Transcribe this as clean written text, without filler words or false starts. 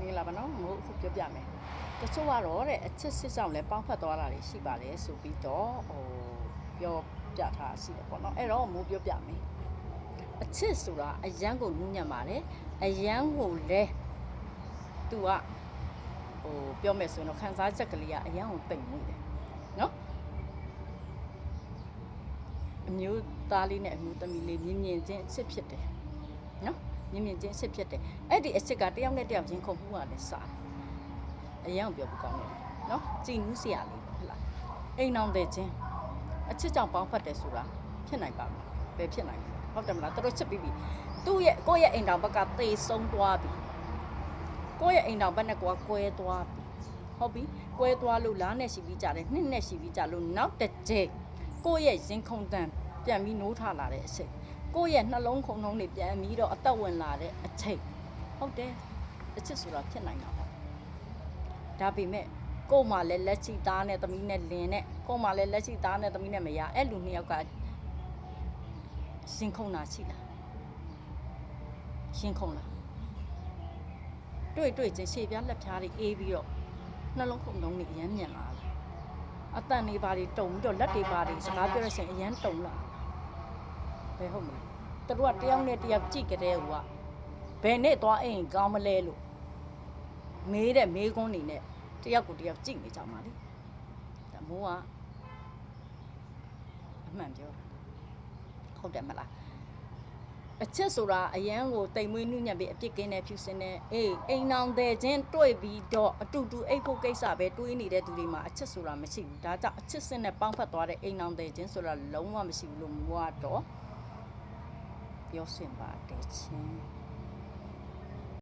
င်္ဂလာပါနော်မို့အခုပြောပြမယ်တချို့ကတော့တဲ့အချစ်စစ်ဆောင်လဲပေါင်းဖက်သွားတာတွေရှိပါလေဆိုပြီးတော့ပြောပြထားရှိတယ်ပေါ့နော်အဲ့တော့မို့ပြောပြမယ်အချစ်ဆိုတာအရန်ကိုနူးညံ့ပါတယ်အရန်ကိုလဲသူကပြောမယ်ဆိုရင်တော့ခန်းစားချက်ကလေးကအရန်ကိုပိတ်နေတယ်နော်အမျိုးသားလေးနဲ့အမျိုးသမီးလေးမြင်မြင်ချင်းအချစ်ဖြစ်တယ်နော်မြင်မြင်ချင်းအချစ်ဖြစ်တယ်အဲ့ဒီအချစ်ကတယောက်နဲ့တယောက်ချင်းခုန်မှုကလည်းစားအရန်ပြောပြီးကောင်းတယ်နော်ကြည်နူးစရာလေးဟုတ်လားအိမ်အောင်တဲ့ချင်းအချစ်ကြောင့်ပေါင်းဖက်တယ်ဆိုတာဖြစ်နိုင်ပါ့မလားဘယ်ဖြစ်နိုင်လဲဟုတ်တယ်မလားတို့ချစ်ပြီးပြီသူ့ရဲ့ကိုယ့်ရဲ့အိမ်တော်ဘက်ကသေဆုံးသွားပြီကိုယ့်ရဲ့အိမ်တော်ဘက်နဲ့ကွာကွဲသွားပြီဟုတ်ပြီကွဲသွားလို့လားနဲ့ရှိပြီးကြတယ်နှစ်နဲ့ရှိပြီးကြလို့နောက်တစ်ကြိမ်ကိုယ့်ရဲ့ရင်ခုန်တန်ပြန်ပြီးနိုးထလာတဲ့အချိန်ကိုယ့်ရဲ့နှလုံးခုန်ထုံးတွေပြန်ပြီးတော့အသက်ဝင်လာတဲ့အချိန်ဟုတ်တယ်အချစ်ဆိုတာဖြစ်နိုင်တာပေါ့ဒါပေမဲ့ကို့မှာလည်းလက်ချီသားနဲ့သမီးနဲ့လင်းနဲ့ကို့မှာလည်းလက်ချီသားနဲ့သမီးနဲ့မရအဲ့လူနှစ်ယောက်ကရှင်ခုန်တာရှိလားရှင်ခုန်လားတွေ့ချင်းရှေ့ပြားလက်ဖြားတွေအေးပြီးတော့နှလုံးခုန်ထုံးတွေအရမ်းမြန်လာလားအတန်တွေပါတွေတုံပြီးတော့လက်တွေပါတွေစကားပြောရရှင်အရန်တုံလာဘယ်ဟုတ်မလဲသူတို့ကတယောက်နဲ့တယောက်ကြည့်ကြတဲ့ဟိုကဘယ်နဲ့သွားအိမ်ကောင်းမလဲလို့မေးတဲ့မေးခွန်းနေနဲ့တယောက်ကိုတယောက်ကြည့်နေကြမှာလေဒါမိုးကအမှန်ပြောဟုတ်တယ်မလားအချစ်ဆိုတာအရန်ကိုတိမ်မွေးနှုညံ့ပြီးအပြစ်ကင်းတဲ့ဖြူစင်တဲ့အေးအိမ်အောင်တဲ့ချင်းတွေ့ပြီးတော့အတူတူအိတ်ဖို့ကိစ္စပဲတွေးနေတဲ့သူတွေမှာအချစ်ဆိုတာမရှိဘူးဒါကြောင့်အချစ်စင်နဲ့ပေါင်းဖက်သွားတဲ့အိမ်အောင်တဲ့ချင်းဆိုတာလုံးဝမရှိဘူးလို့မိုးကတော့ပြောစင်ပါတယ်ချင်း